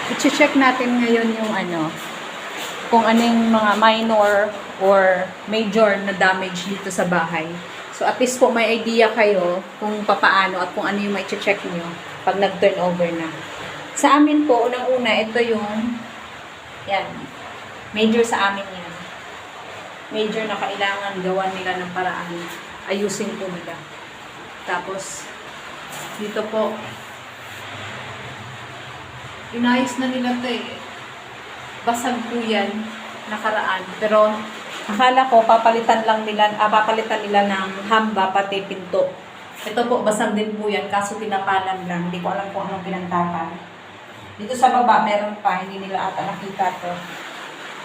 I-check natin ngayon yung ano, kung anong mga minor or major na damage dito sa bahay. So at least po may idea kayo kung papaano at kung ano yung may check nyo pag nag-turnover na. Sa amin po, unang-una, ito yung yan, major sa amin yan. Major na kailangan gawan nila ng paraan. Ayusin po nila. Tapos, dito po, inayos na nila ito eh. Basag po yan, nakaraan. Pero, akala ko, papalitan nila ng hamba, pati pinto. Ito po, basag din po yan, kaso tinapalan lang. Hindi ko alam kung anong pinantapan. Dito sa baba, meron pa, hindi nila ata nakita to.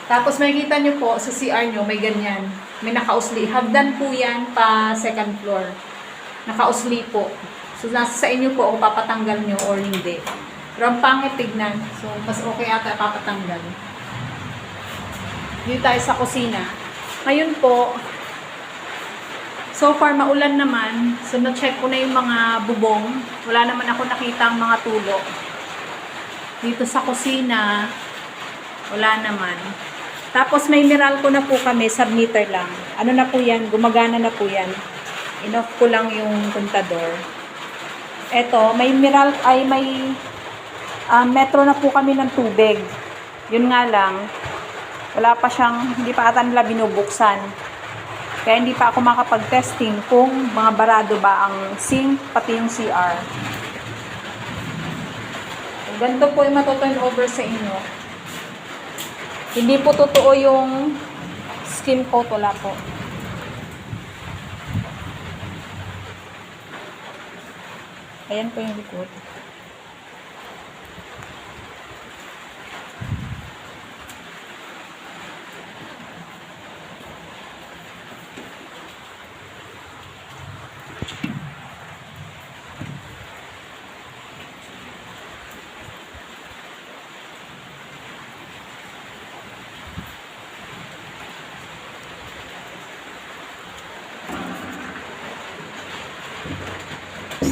Tapos, makikita nyo po, sa CR nyo, may ganyan. May nakausli. Hagdan po yan pa second floor. Nakausli po. So, nasa sa inyo po kung papatanggal nyo or hindi. Pero ang pangit tignan. So, mas okay ata papatanggal. Dito tayo sa kusina. Ngayon po, so far maulan naman. So, na-check ko na yung mga bubong. Wala naman ako nakita ang mga tulo. Dito sa kusina, wala naman. Tapos may Meralco na po kami, submeter lang. Ano na po yan? Gumagana na po yan. Inoff ko lang yung kontador. Eto, may Meralco, ay may metro na po kami ng tubig. Yun nga lang, wala pa siyang, hindi pa ata nila binubuksan. Kaya hindi pa ako makapag-testing kung mga barado ba ang sink, pati yung CR. So, ganito po yung matuturn over sa inyo. Hindi po totoo yung skim coat, wala po. Ayan po yung likod.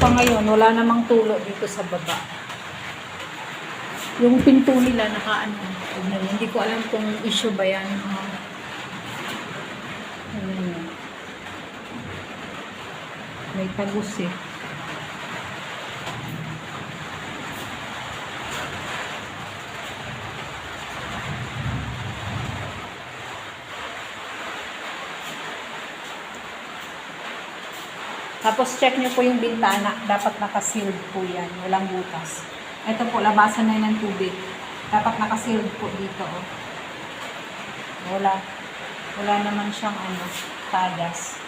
Sa ngayon, wala namang tulo dito sa baba. Yung pinto nila nakaano. Hindi ko alam kung issue ba yan. May tagus eh. Tapos check nyo po yung bintana. Dapat naka-sealed po yan. Walang butas. Ito po, labasan na yun ng tubig. Dapat naka-sealed po dito. Oh. Wala naman siyang tagas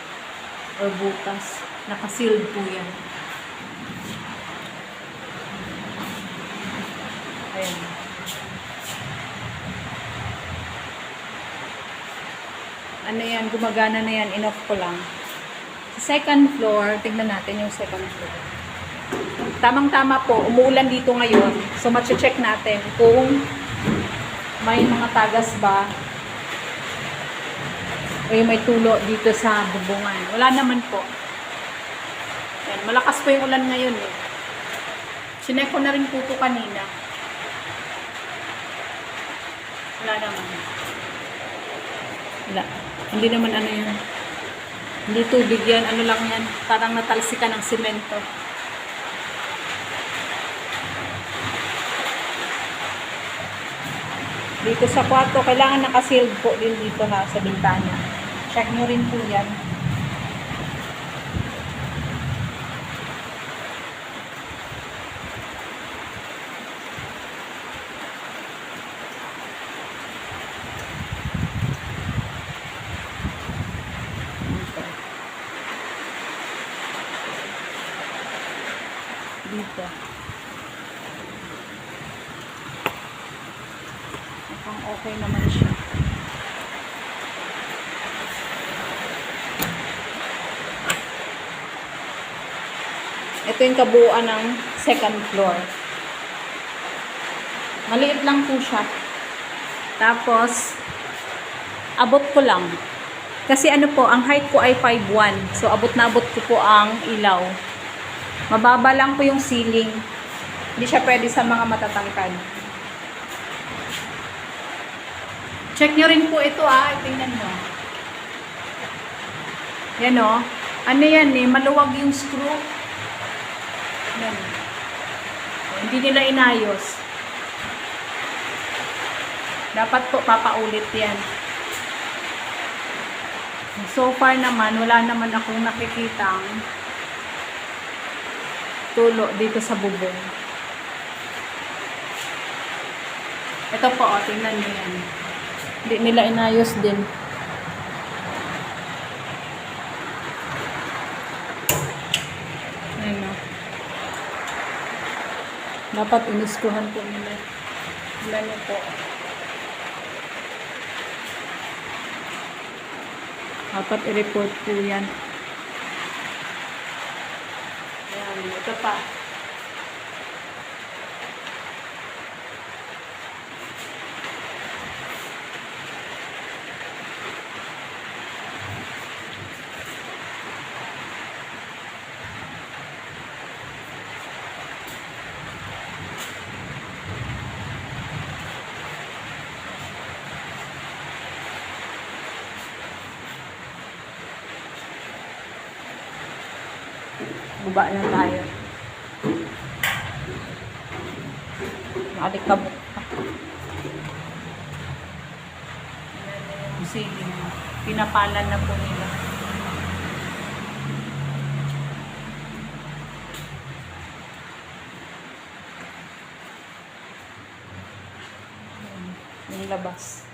or butas. Naka-sealed po yan. Ayan. Ano yan? Gumagana na yan. Inoff ko lang. Second floor, tignan natin yung second floor. Tamang-tama po, umuulan dito ngayon. So, matche-check natin kung may mga tagas ba o yung may tulo dito sa bubungan. Wala naman po. Yan, malakas po yung ulan ngayon eh. Sinek ko na rin po ito kanina. Wala naman. Wala. Hindi naman ano yun. Hindi tubig yan, ano lang yan, parang natalsikan ng simento. Dito sa kwarto, kailangan naka-sealed po din dito na sa bintana. Check nyo rin po yan. Dito. Mukhang okay naman siya. Ito yung kabuuan ng second floor. Maliit lang po siya. Tapos, abot ko lang. Kasi ano po, ang height ko ay 5'1". So, abot na abot ko po ang ilaw. Mababa lang po yung ceiling. Hindi siya pwede sa mga matatangkad. Check nyo rin po ito tingnan nyo. Yan o. Ano yan maluwag yung screw. Yan. Hindi nila inayos. Dapat po papaulit yan. So far naman, wala naman akong nakikitang tulo dito sa bubong. Ito po, tingnan niyo yan. Hindi nila inayos din. Ayun o. Dapat iniskuhan po nila. Tingnan niyo po. Dapat i-report po yan. Ayan, ito pa. Baba na tayo. Alikabok pa. Yung ceiling. Pinapalan na po nila. Yung labas.